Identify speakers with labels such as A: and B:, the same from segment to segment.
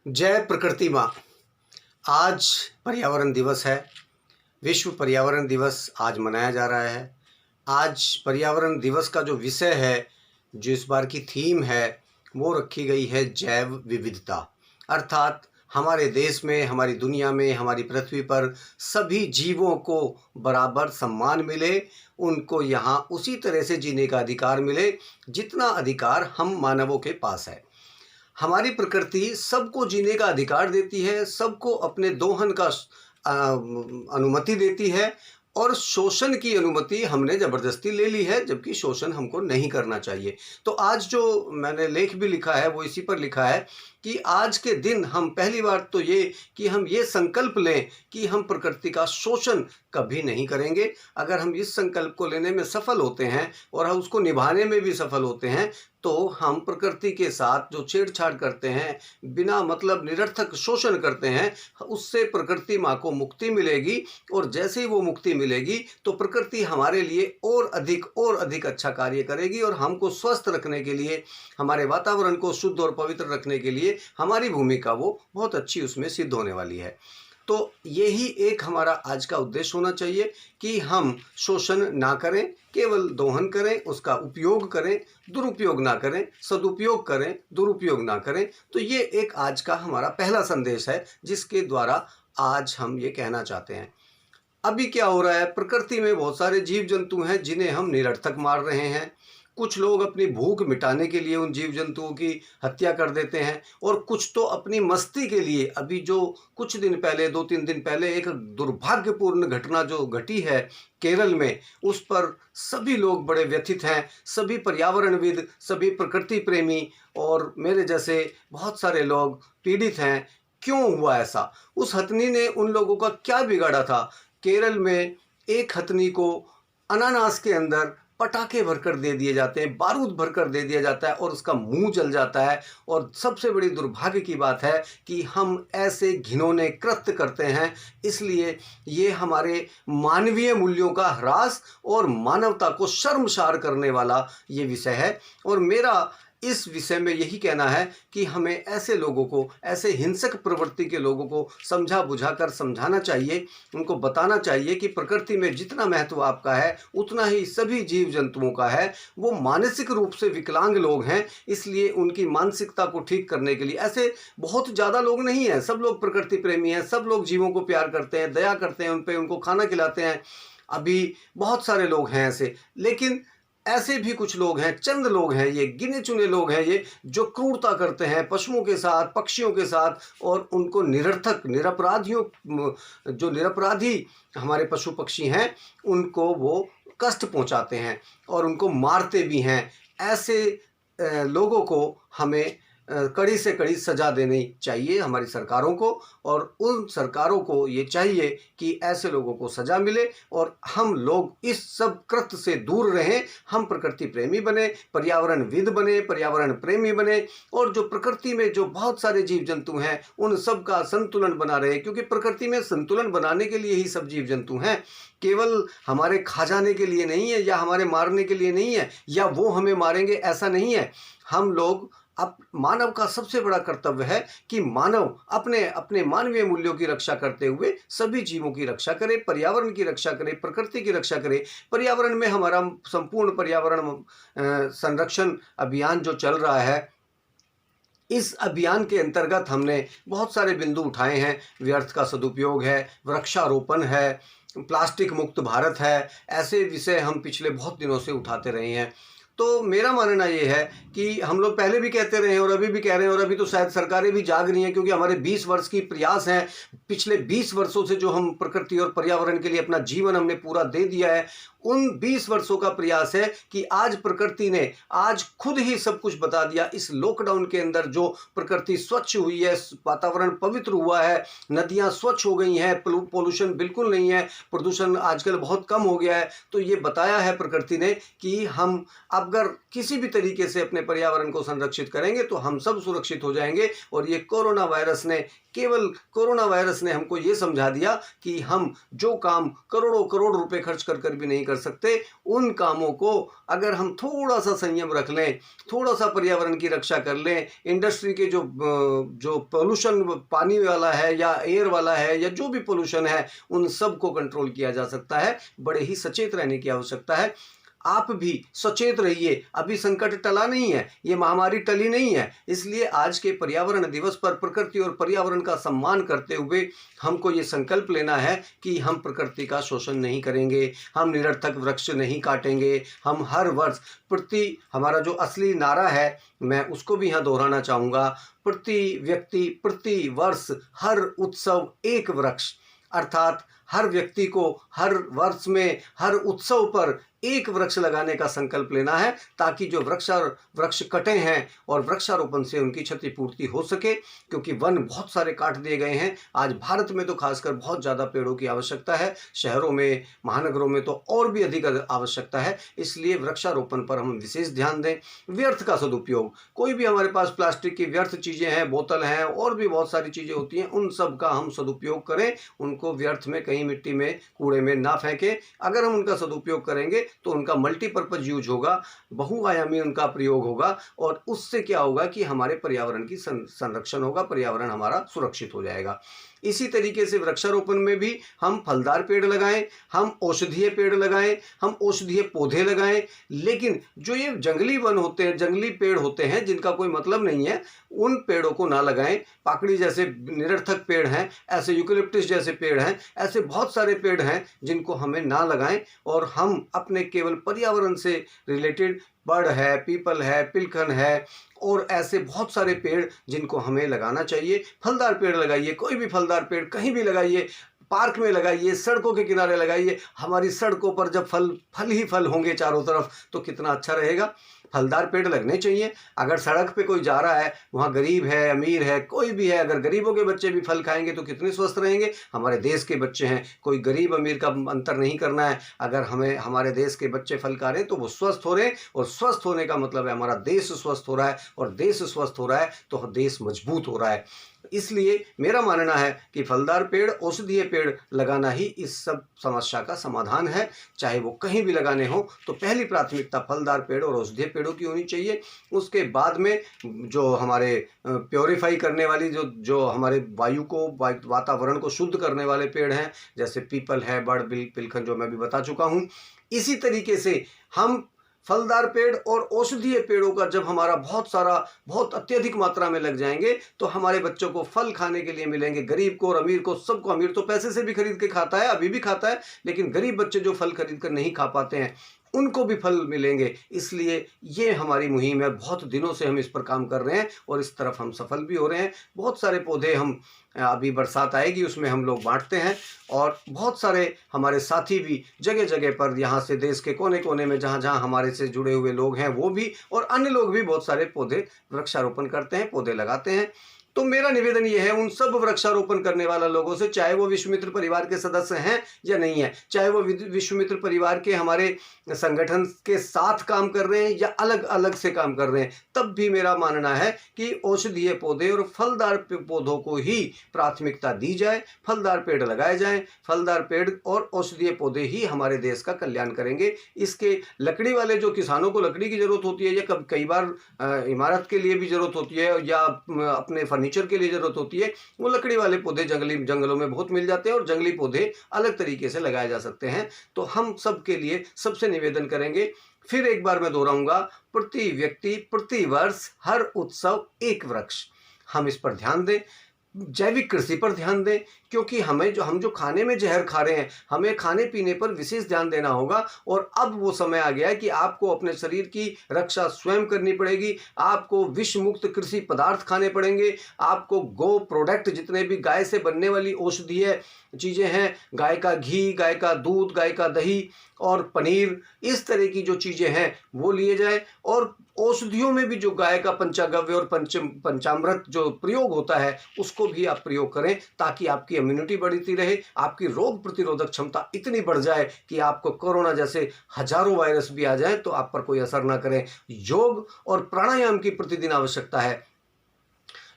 A: जय प्रकृति माँ। आज पर्यावरण दिवस है। विश्व पर्यावरण दिवस आज मनाया जा रहा है। आज पर्यावरण दिवस का जो विषय है, जो इस बार की थीम है, वो रखी गई है जैव विविधता। अर्थात हमारे देश में, हमारी दुनिया में, हमारी पृथ्वी पर सभी जीवों को बराबर सम्मान मिले, उनको यहाँ उसी तरह से जीने का अधिकार मिले जितना अधिकार हम मानवों के पास है। हमारी प्रकृति सबको जीने का अधिकार देती है, सबको अपने दोहन का अनुमति देती है और शोषण की अनुमति हमने ज़बरदस्ती ले ली है, जबकि शोषण हमको नहीं करना चाहिए। तो आज जो मैंने लेख भी लिखा है वो इसी पर लिखा है कि आज के दिन हम पहली बार तो ये कि हम ये संकल्प लें कि हम प्रकृति का शोषण कभी नहीं करेंगे। अगर हम इस संकल्प को लेने में सफल होते हैं और हम उसको निभाने में भी सफल होते हैं तो हम प्रकृति के साथ जो छेड़छाड़ करते हैं, बिना मतलब निरर्थक शोषण करते हैं, उससे प्रकृति माँ को मुक्ति मिलेगी। और जैसे ही वो मुक्ति मिलेगी तो प्रकृति हमारे लिए और अधिक अच्छा कार्य करेगी और हमको स्वस्थ रखने के लिए, हमारे वातावरण को शुद्ध और पवित्र रखने के लिए हमारी भूमिका वो बहुत अच्छी उसमें सिद्ध होने वाली है। तो यही एक हमारा आज का उद्देश्य होना चाहिए कि हम शोषण ना करें, केवल दोहन करें, उसका उपयोग करें, दुरुपयोग ना करें, सदुपयोग करें, दुरुपयोग ना करें। तो ये एक आज का हमारा पहला संदेश है जिसके द्वारा आज हम ये कहना चाहते हैं। अभी क्या हो रहा है, प्रकृति में बहुत सारे जीव जंतु हैं जिन्हें हम निरर्थक मार रहे हैं। कुछ लोग अपनी भूख मिटाने के लिए उन जीव जंतुओं की हत्या कर देते हैं और कुछ तो अपनी मस्ती के लिए। अभी जो कुछ दिन पहले, 2-3 दिन पहले एक दुर्भाग्यपूर्ण घटना जो घटी है केरल में, उस पर सभी लोग बड़े व्यथित हैं। सभी पर्यावरणविद, सभी प्रकृति प्रेमी और मेरे जैसे बहुत सारे लोग पीड़ित हैं। क्यों हुआ ऐसा? उस हथनी ने उन लोगों का क्या बिगाड़ा था? केरल में एक हथनी को अनानास के अंदर पटाखे भरकर दे दिए जाते हैं, बारूद भरकर दे दिया जाता है और उसका मुंह जल जाता है। और सबसे बड़ी दुर्भाग्य की बात है कि हम ऐसे घिनौने कृत्य करते हैं। इसलिए ये हमारे मानवीय मूल्यों का ह्रास और मानवता को शर्मसार करने वाला ये विषय है। और मेरा इस विषय में यही कहना है कि हमें ऐसे लोगों को, ऐसे हिंसक प्रवृत्ति के लोगों को समझा बुझाकर समझाना चाहिए, उनको बताना चाहिए कि प्रकृति में जितना महत्व आपका है उतना ही सभी जीव जंतुओं का है। वो मानसिक रूप से विकलांग लोग हैं, इसलिए उनकी मानसिकता को ठीक करने के लिए ऐसे बहुत ज़्यादा लोग नहीं हैं। सब लोग प्रकृति प्रेमी हैं, सब लोग जीवों को प्यार करते हैं, दया करते हैं उन पर, उनको खाना खिलाते हैं। अभी बहुत सारे लोग हैं ऐसे, लेकिन ऐसे भी कुछ लोग हैं, चंद लोग हैं, ये गिने चुने लोग हैं ये, जो क्रूरता करते हैं पशुओं के साथ, पक्षियों के साथ, और उनको निरर्थक, निरपराधियों, जो निरपराधी हमारे पशु पक्षी हैं उनको वो कष्ट पहुंचाते हैं और उनको मारते भी हैं। ऐसे लोगों को हमें कड़ी से कड़ी सज़ा देनी चाहिए हमारी सरकारों को, और उन सरकारों को ये चाहिए कि ऐसे लोगों को सज़ा मिले और हम लोग इस सब कृत्य से दूर रहें। हम प्रकृति प्रेमी बने, पर्यावरणविद बने, पर्यावरण प्रेमी बने, और जो प्रकृति में जो बहुत सारे जीव जंतु हैं उन सब का संतुलन बना रहे, क्योंकि प्रकृति में संतुलन बनाने के लिए ही सब जीव जंतु हैं। केवल हमारे खा जाने के लिए नहीं है या हमारे मारने के लिए नहीं है या वो हमें मारेंगे, ऐसा नहीं है। हम लोग, अब मानव का सबसे बड़ा कर्तव्य है कि मानव अपने अपने मानवीय मूल्यों की रक्षा करते हुए सभी जीवों की रक्षा करे, पर्यावरण की रक्षा करे, प्रकृति की रक्षा करे। पर्यावरण में हमारा संपूर्ण पर्यावरण संरक्षण अभियान जो चल रहा है, इस अभियान के अंतर्गत हमने बहुत सारे बिंदु उठाए हैं। व्यर्थ का सदुपयोग है, वृक्षारोपण है, प्लास्टिक मुक्त भारत है, ऐसे विषय हम पिछले बहुत दिनों से उठाते रहे हैं। तो मेरा मानना ये है कि हम लोग पहले भी कहते रहे हैं और अभी भी कह रहे हैं, और अभी तो शायद सरकारें भी जाग रही हैं, क्योंकि हमारे 20 वर्ष की प्रयास हैं। पिछले 20 वर्षों से जो हम प्रकृति और पर्यावरण के लिए अपना जीवन हमने पूरा दे दिया है, उन 20 वर्षों का प्रयास है कि आज प्रकृति ने आज खुद ही सब कुछ बता दिया। इस लॉकडाउन के अंदर जो प्रकृति स्वच्छ हुई है, वातावरण पवित्र हुआ है, नदियाँ स्वच्छ हो गई हैं, पोल्यूशन बिल्कुल नहीं है, प्रदूषण आजकल बहुत कम हो गया है। तो ये बताया है प्रकृति ने कि हम अब अगर किसी भी तरीके से अपने पर्यावरण को संरक्षित करेंगे तो हम सब सुरक्षित हो जाएंगे। और ये कोरोना वायरस ने हमको ये समझा दिया कि हम जो काम करोड़ों करोड़ रुपए खर्च कर भी नहीं कर सकते, उन कामों को अगर हम थोड़ा सा संयम रख लें, थोड़ा सा पर्यावरण की रक्षा कर लें, इंडस्ट्री के जो पोल्यूशन पानी वाला है या एयर वाला है या जो भी पोल्यूशन है, उन सब को कंट्रोल किया जा सकता है। बड़े ही सचेत रहने की आवश्यकता है। आप भी सचेत रहिए। अभी संकट टला नहीं है, ये महामारी टली नहीं है। इसलिए आज के पर्यावरण दिवस पर प्रकृति और पर्यावरण का सम्मान करते हुए हमको ये संकल्प लेना है कि हम प्रकृति का शोषण नहीं करेंगे, हम निरर्थक वृक्ष नहीं काटेंगे। हम हर वर्ष हमारा जो असली नारा है मैं उसको भी यहाँ दोहराना चाहूँगा, प्रति व्यक्ति प्रति वर्ष हर उत्सव एक वृक्ष, अर्थात हर व्यक्ति को हर वर्ष में हर उत्सव पर एक वृक्ष लगाने का संकल्प लेना है, ताकि जो वृक्ष कटे हैं और वृक्षारोपण से उनकी क्षतिपूर्ति हो सके। क्योंकि वन बहुत सारे काट दिए गए हैं। आज भारत में तो खासकर बहुत ज़्यादा पेड़ों की आवश्यकता है, शहरों में महानगरों में तो और भी अधिक आवश्यकता है। इसलिए वृक्षारोपण पर हम विशेष ध्यान दें। व्यर्थ का सदुपयोग, कोई भी हमारे पास प्लास्टिक की व्यर्थ चीज़ें हैं, बोतल हैं और भी बहुत सारी चीज़ें होती हैं, उन सब का हम सदुपयोग करें। उनको व्यर्थ में कहीं मिट्टी में कूड़े में ना फेंकें। अगर हम उनका सदुपयोग करेंगे तो उनका मल्टीपर्पज यूज होगा, बहुआयामी उनका प्रयोग होगा, और उससे क्या होगा कि हमारे पर्यावरण की संरक्षण होगा, पर्यावरण हमारा सुरक्षित हो जाएगा। इसी तरीके से वृक्षारोपण में भी हम फलदार पेड़ लगाएं, हम औषधीय पेड़ लगाएं, हम औषधीय पौधे लगाएं। लेकिन जो ये जंगली वन होते हैं, जंगली पेड़ होते हैं जिनका कोई मतलब नहीं है, उन पेड़ों को ना लगाएं। पाकड़ी जैसे निरर्थक पेड़ हैं, ऐसे यूकेलिप्टस जैसे पेड़ हैं, ऐसे बहुत सारे पेड़ हैं जिनको हमें ना लगाएं। और हम अपने केवल पर्यावरण से रिलेटेड बड़ है, पीपल है, पिलखन है और ऐसे बहुत सारे पेड़ जिनको हमें लगाना चाहिए। फलदार पेड़ लगाइए, कोई भी फलदार पेड़ कहीं भी लगाइए, पार्क में लगाइए, सड़कों के किनारे लगाइए। हमारी सड़कों पर जब फल ही फल होंगे चारों तरफ तो कितना अच्छा रहेगा। फलदार पेड़ लगने चाहिए। अगर सड़क पे कोई जा रहा है, वहाँ गरीब है, अमीर है, कोई भी है, अगर गरीबों के बच्चे भी फल खाएंगे तो कितने स्वस्थ रहेंगे। हमारे देश के बच्चे हैं, कोई गरीब अमीर का अंतर नहीं करना है। अगर हमें हमारे देश के बच्चे फल खा रहे हैं तो वो स्वस्थ हो रहे हैं, और स्वस्थ होने का मतलब है हमारा देश स्वस्थ हो रहा है, और देश स्वस्थ हो रहा है तो देश मजबूत हो रहा है। इसलिए मेरा मानना है कि फलदार पेड़, औषधीय पेड़ लगाना ही इस सब समस्या का समाधान है। चाहे वो कहीं भी लगाने हो तो पहली प्राथमिकता फलदार पेड़ और औषधीय पेड़ों की होनी चाहिए। उसके बाद में जो हमारे प्योरीफाई करने वाली जो हमारे वायु को, वातावरण को शुद्ध करने वाले पेड़ हैं, जैसे पीपल है, बड़, पिलखन, जो मैं भी बता चुका हूँ। इसी तरीके से हम फलदार पेड़ और औषधीय पेड़ों का जब हमारा बहुत अत्यधिक मात्रा में लग जाएंगे तो हमारे बच्चों को फल खाने के लिए मिलेंगे। गरीब को और अमीर को, सबको। अमीर तो पैसे से भी खरीद के खाता है, अभी भी खाता है, लेकिन गरीब बच्चे जो फल खरीद कर नहीं खा पाते हैं उनको भी फल मिलेंगे। इसलिए ये हमारी मुहिम है। बहुत दिनों से हम इस पर काम कर रहे हैं और इस तरफ हम सफल भी हो रहे हैं। बहुत सारे पौधे हम अभी बरसात आएगी उसमें हम लोग बांटते हैं, और बहुत सारे हमारे साथी भी जगह जगह पर, यहाँ से देश के कोने कोने में जहाँ जहाँ हमारे से जुड़े हुए लोग हैं वो भी, और अन्य लोग भी बहुत सारे पौधे वृक्षारोपण करते हैं, पौधे लगाते हैं। तो मेरा निवेदन ये है उन सब वृक्षारोपण करने वाला लोगों से, चाहे वो विश्वमित्र परिवार के सदस्य हैं या नहीं है, चाहे वो विश्वमित्र परिवार के हमारे संगठन के साथ काम कर रहे हैं या अलग अलग से काम कर रहे हैं, तब भी मेरा मानना है कि औषधीय पौधे और फलदार पौधों को ही प्राथमिकता दी जाए। फलदार पेड़ लगाए जाएं। फलदार पेड़ और औषधीय पौधे ही हमारे देश का कल्याण करेंगे। इसके लकड़ी वाले, जो किसानों को लकड़ी की जरूरत होती है या कई बार इमारत के लिए भी जरूरत होती है या अपने फर्नीचर के लिए जरूरत होती है, वो लकड़ी वाले पौधे जंगलों में बहुत मिल जाते हैं, और जंगली पौधे अलग तरीके से लगाए जा सकते हैं। तो हम सब के लिए सबसे निवेदन करेंगे, फिर एक बार मैं दोहराऊंगा, प्रति व्यक्ति प्रति वर्ष हर उत्सव एक वृक्ष। हम इस पर ध्यान दें। जैविक कृषि पर ध्यान दें, क्योंकि हम जो खाने में जहर खा रहे हैं, हमें खाने पीने पर विशेष ध्यान देना होगा। और अब वो समय आ गया है कि आपको अपने शरीर की रक्षा स्वयं करनी पड़ेगी। आपको विष मुक्त कृषि पदार्थ खाने पड़ेंगे। आपको गो प्रोडक्ट, जितने भी गाय से बनने वाली औषधीय चीज़ें हैं, गाय का घी, गाय का दूध, गाय का दही और पनीर, इस तरह की जो चीज़ें हैं वो लिए जाए। और औषधियों में भी जो गाय का पंचागव्य और पंचामृत जो प्रयोग होता है उसको भी आप प्रयोग करें, ताकि आपकी इम्यूनिटी बढ़ती रहे, आपकी रोग प्रतिरोधक क्षमता इतनी बढ़ जाए कि आपको कोरोना जैसे हजारों वायरस भी आ जाए तो आप पर कोई असर ना करें। योग और प्राणायाम की प्रतिदिन आवश्यकता है।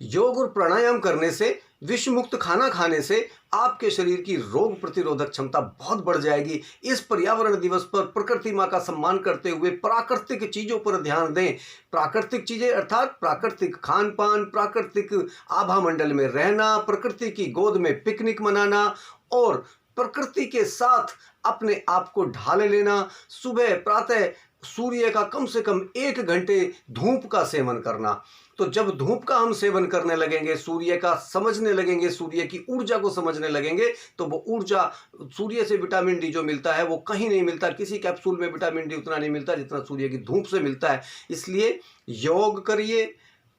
A: योग और प्राणायाम करने से, विष मुक्त खाना खाने से आपके शरीर की रोग प्रतिरोधक क्षमता बहुत बढ़ जाएगी। इस पर्यावरण दिवस पर प्रकृति माँ का सम्मान करते हुए प्राकृतिक चीजों पर ध्यान दें। प्राकृतिक चीजें अर्थात प्राकृतिक खान पान, प्राकृतिक आभा मंडल में रहना, प्रकृति की गोद में पिकनिक मनाना और प्रकृति के साथ अपने आप को ढाल लेना। सुबह प्रातः सूर्य का कम से कम 1 घंटे धूप का सेवन करना। तो जब धूप का हम सेवन करने लगेंगे, सूर्य का समझने लगेंगे, सूर्य की ऊर्जा को समझने लगेंगे, तो वो ऊर्जा, सूर्य से विटामिन डी जो मिलता है वो कहीं नहीं मिलता, किसी कैप्सूल में विटामिन डी उतना नहीं मिलता जितना सूर्य की धूप से मिलता है। इसलिए योग करिए,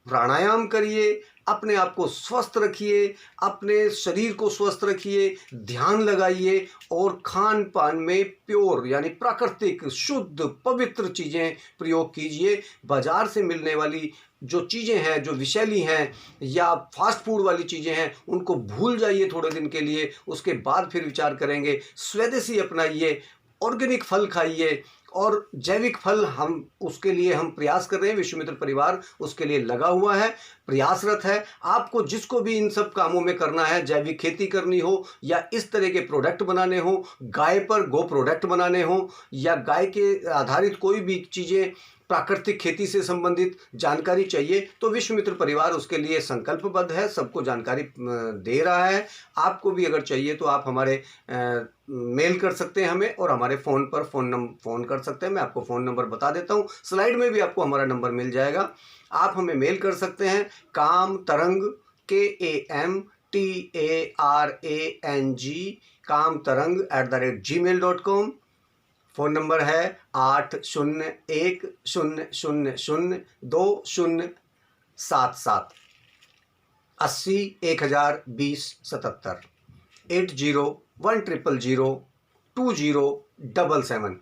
A: प्राणायाम करिए, अपने आप को स्वस्थ रखिए, अपने शरीर को स्वस्थ रखिए, ध्यान लगाइए और खान पान में प्योर यानी प्राकृतिक शुद्ध पवित्र चीज़ें प्रयोग कीजिए। बाजार से मिलने वाली जो चीज़ें हैं, जो विषैली हैं या फास्ट फूड वाली चीज़ें हैं, उनको भूल जाइए थोड़े दिन के लिए, उसके बाद फिर विचार करेंगे। स्वदेशी अपनाइए, ऑर्गेनिक फल खाइए और जैविक फल हम उसके लिए हम प्रयास कर रहे हैं। विश्वामित्र परिवार उसके लिए लगा हुआ है, प्रयासरत है। आपको जिसको भी इन सब कामों में करना है, जैविक खेती करनी हो या इस तरह के प्रोडक्ट बनाने हो, गाय पर गो प्रोडक्ट बनाने हो या गाय के आधारित कोई भी चीज़ें प्राकृतिक खेती से संबंधित जानकारी चाहिए, तो विश्वामित्र परिवार उसके लिए संकल्पबद्ध है, सबको जानकारी दे रहा है। आपको भी अगर चाहिए तो आप हमारे मेल कर सकते हैं हमें और हमारे फ़ोन पर फ़ोन कर सकते हैं। मैं आपको फ़ोन नंबर बता देता हूँ, स्लाइड में भी आपको हमारा नंबर मिल जाएगा। आप हमें मेल कर सकते हैं कामतरंग KAMTARANG kamtarang@gmail.com। फ़ोन नंबर है 8010002077 80102077 8010002077।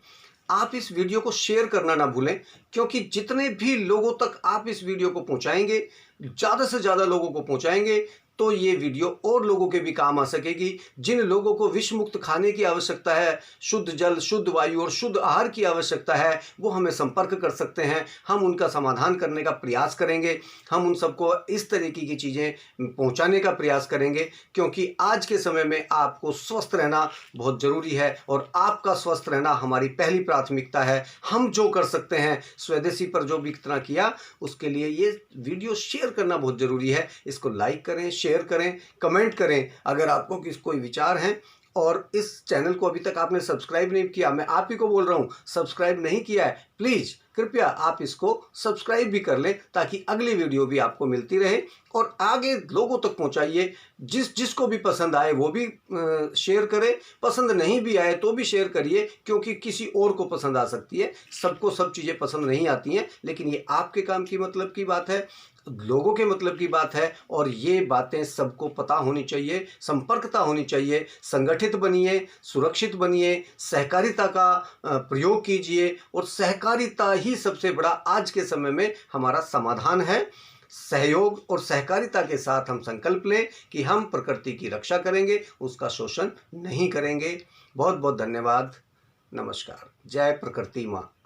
A: आप इस वीडियो को शेयर करना ना भूलें, क्योंकि जितने भी लोगों तक आप इस वीडियो को पहुंचाएंगे, ज़्यादा से ज़्यादा लोगों को पहुंचाएंगे, तो ये वीडियो और लोगों के भी काम आ सकेगी। जिन लोगों को विष मुक्त खाने की आवश्यकता है, शुद्ध जल, शुद्ध वायु और शुद्ध आहार की आवश्यकता है, वो हमें संपर्क कर सकते हैं। हम उनका समाधान करने का प्रयास करेंगे। हम उन सबको इस तरीके की चीज़ें पहुंचाने का प्रयास करेंगे, क्योंकि आज के समय में आपको स्वस्थ रहना बहुत ज़रूरी है और आपका स्वस्थ रहना हमारी पहली प्राथमिकता है। हम जो कर सकते हैं, स्वदेशी पर जो भी कितना किया, उसके लिए ये वीडियो शेयर करना बहुत ज़रूरी है। इसको लाइक करें, शेयर करें, कमेंट करें। अगर आपको कोई विचार हैं और इस चैनल को अभी तक आपने सब्सक्राइब नहीं किया, मैं आप ही को बोल रहा हूं, सब्सक्राइब नहीं किया है, प्लीज़ कृपया आप इसको सब्सक्राइब भी कर लें, ताकि अगली वीडियो भी आपको मिलती रहे और आगे लोगों तक पहुंचाइए। जिसको भी पसंद आए वो भी शेयर करे, पसंद नहीं भी आए तो भी शेयर करिए, क्योंकि किसी और को पसंद आ सकती है। सबको सब चीज़ें पसंद नहीं आती हैं, लेकिन ये आपके काम की मतलब की बात है, लोगों के मतलब की बात है और ये बातें सबको पता होनी चाहिए, संपर्कता होनी चाहिए। संगठित बनिए, सुरक्षित बनिए, सहकारिता का प्रयोग कीजिए और सहकारिता ही सबसे बड़ा आज के समय में हमारा समाधान है। सहयोग और सहकारिता के साथ हम संकल्प लें कि हम प्रकृति की रक्षा करेंगे, उसका शोषण नहीं करेंगे। बहुत बहुत धन्यवाद। नमस्कार। जय प्रकृति माँ।